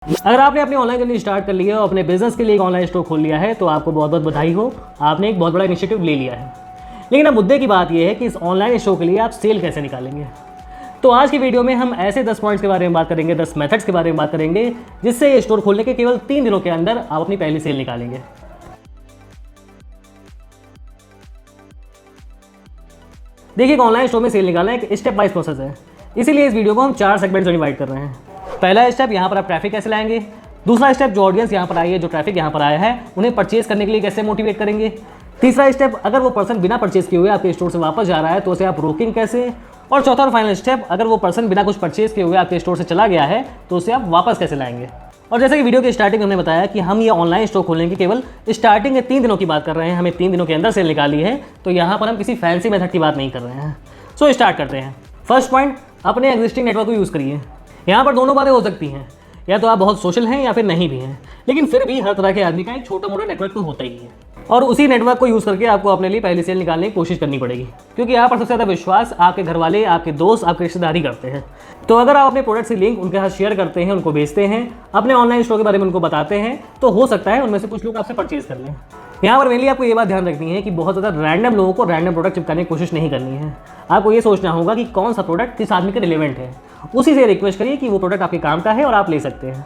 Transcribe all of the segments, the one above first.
अगर आपने अपनी ऑनलाइन जर्नी स्टार्ट कर लिया और अपने बिजनेस के लिए एक ऑनलाइन स्टोर खोल लिया है तो आपको बहुत बहुत बधाई हो, आपने एक बहुत बड़ा इनिशिएटिव ले लिया है। लेकिन अब मुद्दे की बात यह है कि इस ऑनलाइन स्टोर के लिए आप सेल कैसे निकालेंगे। तो आज की वीडियो में हम ऐसे 10 पॉइंट्स के बारे में बात करेंगे, 10 मेथड्स के बारे में बात करेंगे जिससे ये स्टोर खोलने के केवल 3 दिनों के अंदर आप अपनी पहली सेल निकालेंगे। देखिए, एक ऑनलाइन स्टोर में सेल निकालना एक स्टेप वाइज प्रोसेस है, इसीलिए इस वीडियो को हम 4 सेगमेंट्स में डिवाइड कर रहे हैं। पहला स्टेप, यहाँ पर आप ट्रैफिक कैसे लाएंगे। दूसरा स्टेप, जो ऑडियंस यहाँ पर आई है, जो ट्रैफिक यहाँ पर आया है, उन्हें परचेज करने के लिए कैसे मोटिवेट करेंगे। तीसरा स्टेप, अगर वो पर्सन बिना परचेज किए हुए आपके स्टोर से वापस जा रहा है तो उसे आप रोकेंगे कैसे। और चौथा और फाइनल स्टेप, अगर वो पर्सन बिना कुछ परचेज किए हुए आपके स्टोर से चला गया है तो उसे आप वापस कैसे लाएंगे। और जैसे कि वीडियो के स्टार्टिंग में हमने बताया कि हम ये ऑनलाइन स्टोर खोलने की केवल स्टार्टिंग के 3 दिनों की बात कर रहे हैं, हमें 3 दिनों के अंदर सेल निकाली है, तो यहाँ पर हम किसी फैंसी मेथड की बात नहीं कर रहे हैं। सो स्टार्ट करते हैं। फर्स्ट पॉइंट, अपने एग्जिस्टिंग नेटवर्क को यूज़ करिए। यहाँ पर दोनों बातें हो सकती हैं, या तो आप बहुत सोशल हैं या फिर नहीं भी हैं, लेकिन फिर भी हर तरह के आदमी का एक छोटा मोटा नेटवर्क तो होता ही है, और उसी नेटवर्क को यूज़ करके आपको अपने लिए पहली सेल निकालने की कोशिश करनी पड़ेगी, क्योंकि यहाँ पर सबसे ज़्यादा विश्वास आपके घर वाले, आपके दोस्त, आपके रिश्तेदार ही करते हैं। तो अगर आप अपने प्रोडक्ट से लिंक उनके साथ शेयर करते हैं, उनको बेचते हैं, अपने ऑनलाइन स्टोर के बारे में उनको बताते हैं, तो हो सकता है उनमें से कुछ लोग आपसे परचेज कर लें। यहाँ पर मेनली आपको ये बात ध्यान रखनी है कि बहुत ज़्यादा रैंडम लोगों को रैंडम प्रोडक्ट चिपकाने की कोशिश नहीं करनी है। आपको ये सोचना होगा कि कौन सा प्रोडक्ट किस आदमी के रिलेवेंट है, उसी से रिक्वेस्ट करिए कि वो प्रोडक्ट आपके काम का है और आप ले सकते हैं।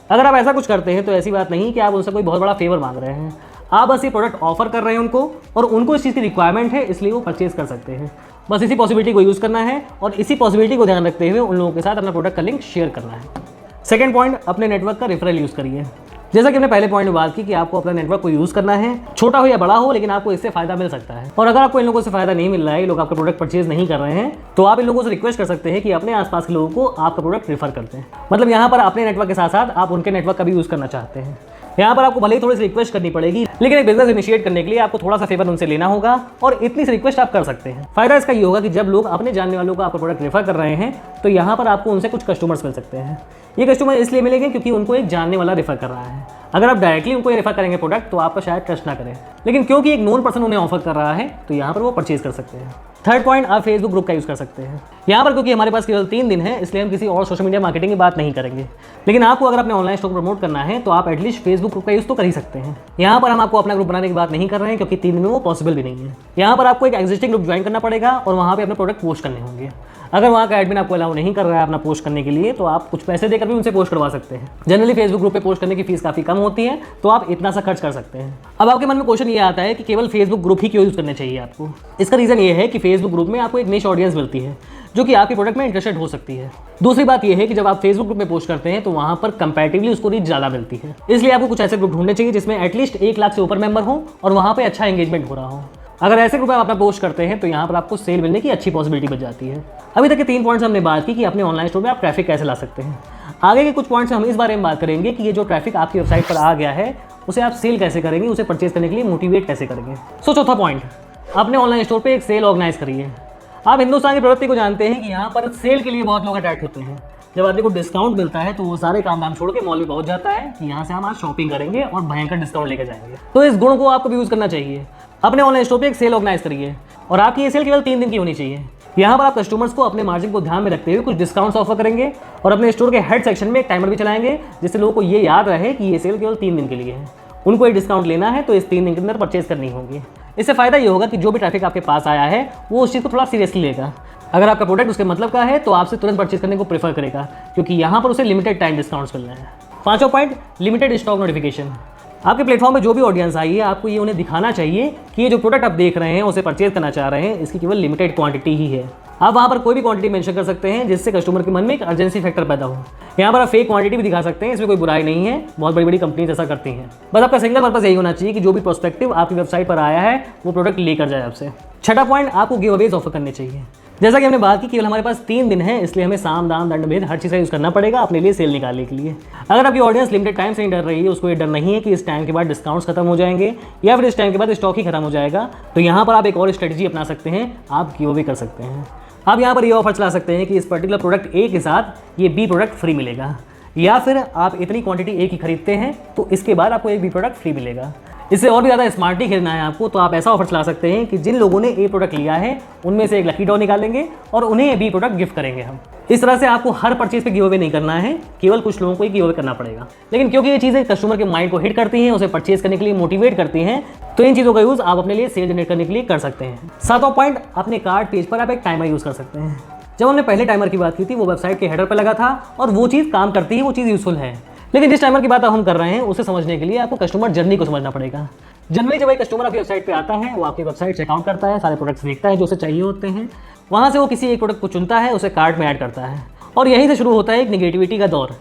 अगर आप ऐसा कुछ करते हैं तो ऐसी बात नहीं कि आप उनसे कोई बहुत बड़ा फेवर मांग रहे हैं, आप बस ये प्रोडक्ट ऑफर कर रहे हैं उनको, और उनको इस चीज़ की रिक्वायरमेंट है, इसलिए वो परचेज कर सकते हैं। बस इसी पॉसिबिलिटी को यूज़ करना है और इसी पॉसिबिलिटी को ध्यान रखते हुए उन लोगों के साथ अपना प्रोडक्ट का लिंक शेयर करना है। सेकंड पॉइंट, अपने नेटवर्क का रेफरल यूज़ करिए। जैसा कि हमने पहले पॉइंट में बात की कि आपको अपना नेटवर्क को यूज़ करना है, छोटा हो या बड़ा हो, लेकिन आपको इससे फायदा मिल सकता है। और अगर आपको इन लोगों से फायदा नहीं मिल रहा है, ये लोग आपका प्रोडक्ट परचेज नहीं कर रहे हैं, तो आप इन लोगों से रिक्वेस्ट कर सकते हैं कि अपने आसपास के लोगों को आपका प्रोडक्ट रेफर करते हैं। मतलब यहाँ पर अपने नेटवर्क के साथ साथ आप उनके नेटवर्क का भी यूज़ करना चाहते हैं। यहाँ पर आपको भले ही थोड़ी सी रिक्वेस्ट करनी पड़ेगी, लेकिन एक बिजनेस इनिशिएट करने के लिए आपको थोड़ा सा फेवर उनसे लेना होगा, और इतनी सी रिक्वेस्ट आप कर सकते हैं। फायदा इसका ये होगा कि जब लोग अपने जानने वालों को आपका प्रोडक्ट रेफर कर रहे हैं, तो यहाँ पर आपको उनसे कुछ कस्टमर्स मिल सकते हैं। ये कस्टमर इसलिए मिलेंगे क्योंकि उनको एक जानने वाला रेफर कर रहा है। अगर आप डायरेक्टली उनको रेफर करेंगे प्रोडक्ट तो आपका शायद ट्रस्ट ना करें, लेकिन क्योंकि एक नोन पर्सन उन्हें ऑफर कर रहा है तो यहाँ पर वो परचेज कर सकते हैं। थर्ड पॉइंट, आप फेसबुक ग्रुप का यूज़ कर सकते हैं। यहाँ पर क्योंकि हमारे पास केवल 3 दिन है, इसलिए हम किसी और सोशल मीडिया मार्केटिंग की बात नहीं करेंगे, लेकिन आपको अगर अपने ऑनलाइन स्टोर प्रमोट करना है तो आप एटलीस्ट फेसबुक ग्रुप का यूज़ तो कर ही सकते हैं। यहाँ पर हम आपको अपना ग्रुप बनाने की बात नहीं कर रहे हैं, क्योंकि 3 दिन में वो पॉसिबल भी नहीं है। यहाँ पर आपको एक एग्जिस्टिंग ग्रुप ज्वाइन करना पड़ेगा और वहाँ पर अपने प्रोडक्ट पोस्ट करने होंगे। अगर वहाँ का एडमिन आपको अलाउ नहीं कर रहा है अपना पोस्ट करने के लिए, तो आप कुछ पैसे देकर भी उनसे पोस्ट करवा सकते हैं। जनरली फेसबुक ग्रुप पे पोस्ट करने की फीस काफ़ी कम होती है, तो आप इतना सा खर्च कर सकते हैं। अब आपके मन में क्वेश्चन ये आता है कि केवल फेसबुक ग्रुप ही क्यों यूज़ करने चाहिए आपको। इसका रीज़न ये है कि फेसबुक ग्रुप में आपको एक निश ऑडियंस मिलती है जो कि आपके प्रोडक्ट में इंटरेस्टेड हो सकती है। दूसरी बात यह है कि जब आप फेसबुक ग्रुप में पोस्ट करते हैं तो वहाँ पर कंपैरेटिवली उसको रीच ज़्यादा मिलती है, इसलिए आपको कुछ ऐसे ग्रुप ढूंढने चाहिए जिसमें एटलीस्ट 1 लाख से ऊपर मेंबर हो और वहाँ पर अच्छा एंगेजमेंट हो रहा हो। अगर ऐसे ग्रुप में आप अपना पोस्ट करते हैं तो यहाँ पर आपको सेल मिलने की अच्छी पॉसिबिलिटी बच जाती है। अभी तक के 3 पॉइंट्स हमने बात की कि अपने ऑनलाइन स्टोर में आप ट्रैफिक कैसे ला सकते हैं। आगे के कुछ पॉइंट्स हम इस बारे में बात करेंगे कि ये जो ट्रैफिक आपकी वेबसाइट पर आ गया है उसे आप सेल कैसे करेंगे, उसे परचेज करने के लिए मोटिवेट कैसे करेंगे। सो चौथा पॉइंट, अपने ऑनलाइन स्टोर पर एक सेल ऑर्गेनाइज करिए। आप हिंदुस्तान की प्रवृत्ति को जानते हैं कि यहाँ पर सेल के लिए बहुत लोग अट्रैक्ट होते हैं। जब आदमी को डिस्काउंट मिलता है तो वो सारे काम धाम छोड़ के मॉल में पहुंच जाता है कि यहाँ से हम आज शॉपिंग करेंगे और भयंकर डिस्काउंट लेकर जाएंगे। तो इस गुण को आपको भी यूज़ करना चाहिए। अपने ऑनलाइन स्टोर पे एक सेल ऑर्गेनाइज करिए, और आपकी ये सेल केवल 3 दिन की होनी चाहिए। यहाँ पर आप कस्टमर्स को अपने मार्जिन को ध्यान में रखते हुए कुछ डिस्काउंट्स ऑफर करेंगे, और अपने स्टोर के हेड सेक्शन में एक टाइमर भी चलाएंगे, जिससे लोगों को ये याद रहे कि ये सेल केवल 3 दिन के लिए है। उनको एक डिस्काउंट लेना है तो इस 3 दिन के अंदर परचेज करनी होगी। इससे फ़ायदा ये होगा कि जो भी ट्रैफिक आपके पास आया है वो उस चीज़ को थोड़ा सीरियसली लेगा। अगर आपका प्रोडक्ट उसके मतलब का है तो आपसे तुरंत परचेज करने को प्रेफर करेगा, क्योंकि यहाँ पर उसे लिमिटेड टाइम डिस्काउंट्स मिल रहे हैं। पांचवा पॉइंट, लिमिटेड स्टॉक नोटिफिकेशन। आपके प्लेटफॉर्म पे जो भी ऑडियंस आई है, आपको ये उन्हें दिखाना चाहिए कि ये जो प्रोडक्ट आप देख रहे हैं, उसे परचेज करना चाह रहे हैं, इसकी केवल लिमिटेड क्वांटिटी ही है। आप वहाँ पर कोई भी क्वांटिटी मेंशन कर सकते हैं जिससे कस्टमर के मन में एक अर्जेंसी फैक्टर पैदा हो। यहाँ पर आप फेक क्वांटिटी भी दिखा सकते हैं, इसमें कोई बुराई नहीं है, बहुत बड़ी बड़ी कंपनीज ऐसा करती हैं। बस आपका सिंगल पर्पस यही होना चाहिए कि जो भी प्रोस्पेक्टिव आपकी वेबसाइट पर आया है वो प्रोडक्ट लेकर जाए आपसे। छठा पॉइंट, आपको गिव अवेज ऑफर करने चाहिए। जैसा कि हमने बात की, केवल हमारे पास 3 दिन है, इसलिए हमें साम दाम दंड भेद हर चीज़ का यूज़ करना पड़ेगा अपने लिए सेल निकालने के लिए। अगर आपकी ऑडियंस लिमिटेड टाइम से नहीं डर रही है, उसको ये डर नहीं है कि इस टाइम के बाद डिस्काउंट्स खत्म हो जाएंगे या फिर इस टाइम के बाद स्टॉक ही खत्म हो जाएगा, तो यहाँ पर आप एक और स्ट्रेटजी अपना सकते हैं। आप गिव अवे कर सकते हैं। आप यहाँ पर ये ऑफर चला सकते हैं कि इस पर्टिकुलर प्रोडक्ट ए के साथ ये बी प्रोडक्ट फ्री मिलेगा, या फिर आप इतनी क्वांटिटी ए की खरीदते हैं तो इसके बाद आपको एक बी प्रोडक्ट फ्री मिलेगा। इससे और भी ज़्यादा स्मार्टली खेलना है आपको, तो आप ऐसा ऑफर चला सकते हैं कि जिन लोगों ने ए प्रोडक्ट लिया है उनमें से एक लकी ड्रॉ निकालेंगे और उन्हें बी प्रोडक्ट गिफ्ट करेंगे हम। इस तरह से आपको हर परचेज पे गिव अवे नहीं करना है, केवल कुछ लोगों को ही गिव अवे करना पड़ेगा। लेकिन क्योंकि ये चीज़ें कस्टमर के माइंड को हिट करती हैं, उसे परचेज करने के लिए मोटिवेट करती हैं, तो इन चीज़ों का यूज़ आप अपने लिए सेल जनरेट करने के लिए कर सकते हैं। 7वां पॉइंट, अपने कार्ट पेज पर आप एक टाइमर यूज़ कर सकते हैं। जब हमने पहले टाइमर की बात की थी वो वेबसाइट के हेडर पर लगा था और वो चीज़ काम करती है, वो चीज़ यूजफुल है। लेकिन जिस टाइमर की बात हम कर रहे हैं उसे समझने के लिए आपको कस्टमर जर्नी को समझना पड़ेगा। जनरली जब एक कस्टमर आपकी वेबसाइट पे आता है, वो आपकी वेबसाइट चेकआउट करता है, सारे प्रोडक्ट्स देखता है जो उसे चाहिए होते हैं, वहाँ से वो किसी एक प्रोडक्ट को चुनता है, उसे कार्ट में ऐड करता है और यहीं से शुरू होता है एक निगेटिविटी का दौर।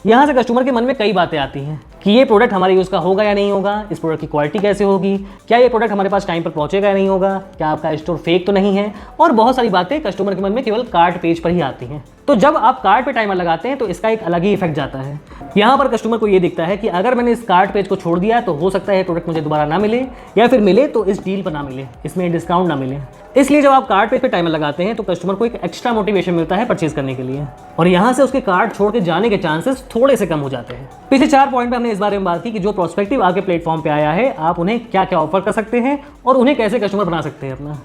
यहाँ से कस्टमर के मन में कई बातें आती हैं कि ये प्रोडक्ट हमारे यूज़ का होगा या नहीं होगा, इस प्रोडक्ट की क्वालिटी कैसे होगी, क्या ये प्रोडक्ट हमारे पास टाइम पर पहुँचेगा या नहीं होगा, क्या आपका स्टोर फेक तो नहीं है, और बहुत सारी बातें कस्टमर के मन में केवल कार्ट पेज पर ही आती हैं। तो जब आप कार्ट पे टाइमर लगाते हैं तो इसका एक अलग ही इफेक्ट जाता है। यहाँ पर कस्टमर को ये दिखता है कि अगर मैंने इस कार्ट पेज को छोड़ दिया तो हो सकता है प्रोडक्ट मुझे दोबारा ना मिले, या फिर मिले तो इस डील पर ना मिले, इसमें डिस्काउंट ना मिले। इसलिए जब आप कार्ट पेज पे टाइमर लगाते हैं तो कस्टमर को एक एक्स्ट्रा मोटिवेशन मिलता है परचेज करने के लिए, और यहाँ से उसके कार्ट छोड़ के जाने के चांसेस थोड़े से कम हो जाते हैं। पिछले 4 पॉइंट में हमने इस बारे में बात की कि जो प्रोस्पेक्टिव आपके प्लेटफॉर्म पे आया है, आप उन्हें क्या क्या ऑफर कर सकते हैं और उन्हें कैसे कस्टमर बना सकते हैं अपना।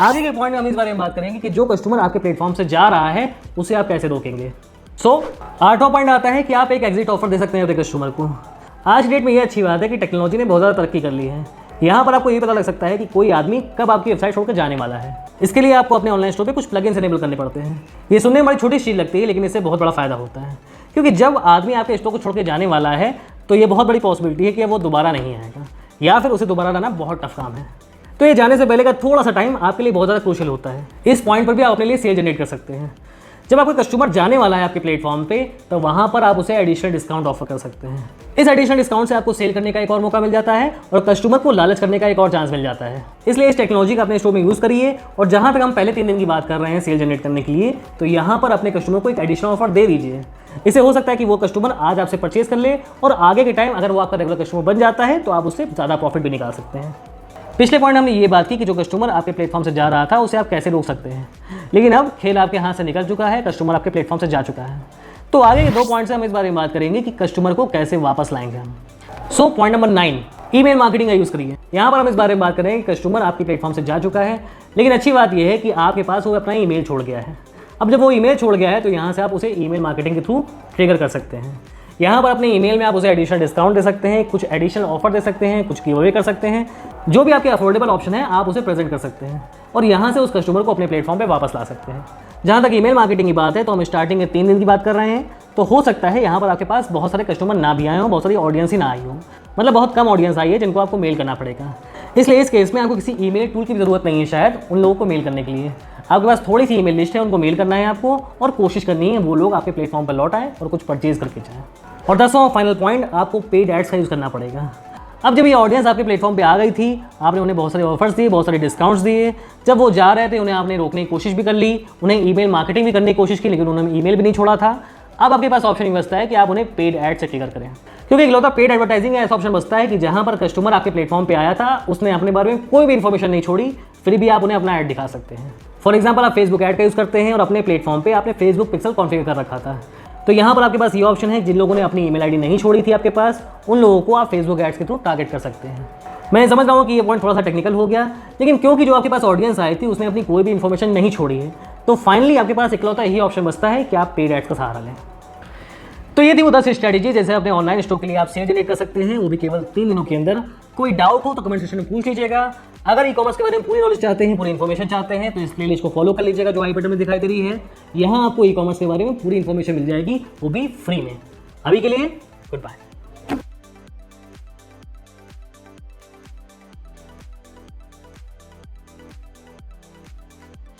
आगे के पॉइंट में हम इस बारे में बात करेंगे कि जो कस्टमर आपके प्लेटफॉर्म से जा रहा है उसे आप कैसे रोकेंगे। 8वां पॉइंट आता है कि आप एक एग्जिट ऑफर दे सकते हैं अपने कस्टमर को। आज डेट में ये अच्छी बात है कि टेक्नोलॉजी ने बहुत ज़्यादा तरक्की कर ली है। यहाँ पर आपको ये पता लग सकता है कि कोई आदमी कब आपकी वेबसाइट छोड़कर जाने वाला है। इसके लिए आपको अपने ऑनलाइन स्टोर पे कुछ प्लगइन्स इनेबल करने पड़ते हैं। ये सुनने में बड़ी छोटी चीज़ लगती है, लेकिन इससे बहुत बड़ा फायदा होता है, क्योंकि जब आदमी आपके स्टोर को छोड़ के जाने वाला है तो ये बहुत बड़ी पॉसिबिलिटी है कि वो दोबारा नहीं आएगा, या फिर उसे दोबारा लाना बहुत टफ काम है। तो ये जाने से पहले का थोड़ा सा टाइम आपके लिए बहुत ज़्यादा क्रूशियल होता है। इस पॉइंट पर भी आप अपने लिए सेल जनरेट कर सकते हैं। जब आपका कस्टमर जाने वाला है आपके प्लेटफॉर्म पे, तो वहाँ पर आप उसे एडिशनल डिस्काउंट ऑफर कर सकते हैं। इस एडिशनल डिस्काउंट से आपको सेल करने का एक और मौका मिल जाता है और कस्टमर को लालच करने का एक और चांस मिल जाता है। इसलिए इस टेक्नोलॉजी का अपने स्टोर में यूज़ करिए। और जहाँ तक हम पहले 3 दिन की बात कर रहे हैं सेल जनरेट करने के लिए, तो यहाँ पर अपने कस्टमर को एक एडिशनल ऑफर दे दीजिए। इससे हो सकता है कि वो कस्टमर आज आपसे परचेज कर ले और आगे के टाइम अगर वो आपका रेगुलर कस्टमर बन जाता है तो आप उससे ज़्यादा प्रॉफिट भी निकाल सकते हैं। पिछले पॉइंट हमने ये बात की कि जो कस्टमर आपके प्लेटफॉर्म से जा रहा था उसे आप कैसे रोक सकते हैं, लेकिन अब खेल आपके हाथ से निकल चुका है, कस्टमर आपके प्लेटफॉर्म से जा चुका है। तो आगे के 2 पॉइंट से हम इस बारे में बात करेंगे कि कस्टमर को कैसे वापस लाएंगे हम। पॉइंट नंबर 9, ईमेल मार्केटिंग का यूज़ करिए। यहाँ पर हम इस बारे में बात करेंगे कि कस्टमर आपके प्लेटफॉर्म से जा चुका है, लेकिन अच्छी बात यह है कि आपके पास वो अपना ईमेल छोड़ गया है। अब जब वो ईमेल छोड़ गया है तो यहाँ से आप उसे ईमेल मार्केटिंग के थ्रू ट्रिगर कर सकते हैं। यहाँ पर अपने ईमेल में आप उसे एडिशनल डिस्काउंट दे सकते हैं, कुछ एडिशनल ऑफर दे सकते हैं, कुछ गिव अवे कर सकते हैं, जो भी आपके अफोर्डेबल ऑप्शन है आप उसे प्रेजेंट कर सकते हैं और यहाँ से उस कस्टमर को अपने प्लेटफॉर्म पे वापस ला सकते हैं। जहाँ तक ईमेल मार्केटिंग की बात है तो हम स्टार्टिंग में 3 दिन की बात कर रहे हैं, तो हो सकता है यहाँ पर आपके पास बहुत सारे कस्टमर ना भी आए हों, बहुत सारी ऑडियंस ही ना आई हो, मतलब बहुत कम ऑडियंस आई है जिनको आपको मेल करना पड़ेगा। इसलिए इस केस में आपको किसी ईमेल टूल की ज़रूरत नहीं है शायद उन लोगों को मेल करने के लिए। आपके पास थोड़ी सी ईमेल लिस्ट है, उनको मेल करना है आपको और कोशिश करनी है वो लोग आपके प्लेटफॉर्म पर लौट आए और कुछ परचेज करके जाएँ। और 10वां फाइनल पॉइंट, आपको पेड एड्स का यूज़ करना पड़ेगा। अब जब ये ऑडियंस आपके प्लेटफॉर्म पे आ गई थी, आपने उन्हें बहुत सारे ऑफर्स दिए, बहुत सारे डिस्काउंट्स दिए, जब वो जा रहे थे उन्हें आपने रोकने की कोशिश भी कर ली, उन्हें ईमेल मार्केटिंग भी करने की कोशिश की, लेकिन उन्होंने ईमेल भी नहीं छोड़ा था। अब आपके पास ऑप्शन ही बचता है कि आप उन्हें पेड एड से ट्रिगर करें, क्योंकि इकलौता पेड एडवर्टाइजिंग का ऐसा ऑप्शन बचता है कि जहां पर कस्टमर आपके प्लेटफॉर्म पे आया था, उसने अपने बारे में कोई भी इन्फॉर्मेशन नहीं छोड़ी, फिर भी आप उन्हें अपना ऐड दिखा सकते हैं। फॉर एग्जाम्पल, आप फेसबुक ऐड का यूज़ करते हैं और अपने प्लेटफॉर्म पे आपने फेसबुक पिक्सल कॉन्फ़िगर कर रखा था, तो यहाँ पर आपके पास ये ऑप्शन है, जिन लोगों ने अपनी ईमेल आईडी नहीं छोड़ी थी आपके पास, उन लोगों को आप फेसबुक एड्स के थ्रू टारगेट कर सकते हैं। मैं समझ रहा हूँ कि ये पॉइंट थोड़ा सा टेक्निकल हो गया, लेकिन क्योंकि जो आपके पास ऑडियंस आई थी उसने अपनी कोई भी इन्फॉर्मेशन नहीं छोड़ी है, तो फाइनली आपके पास इकलौता यही ऑप्शन बचता है कि आप पेड एड्स का सहारा लें। तो ये थी वो 10 स्ट्रैटेजी जैसे अपने ऑनलाइन स्टोर के लिए आप सेल जनरेट कर सकते हैं, वो भी केवल 3 दिनों के अंदर। कोई डाउट हो तो कमेंट सेक्शन में पूछ लीजिएगा। अगर ई कॉमर्स के बारे में पूरी नॉलेज चाहते हैं, पूरी इन्फॉर्मेशन चाहते हैं, तो इस प्लेलिस्ट को फॉलो कर लीजिएगा जो आई बटन में दिखाई दे रही है। यहाँ आपको ई कॉमर्स के बारे में पूरी इन्फॉर्मेशन मिल जाएगी, वो भी फ्री में। अभी के लिए गुड बाय।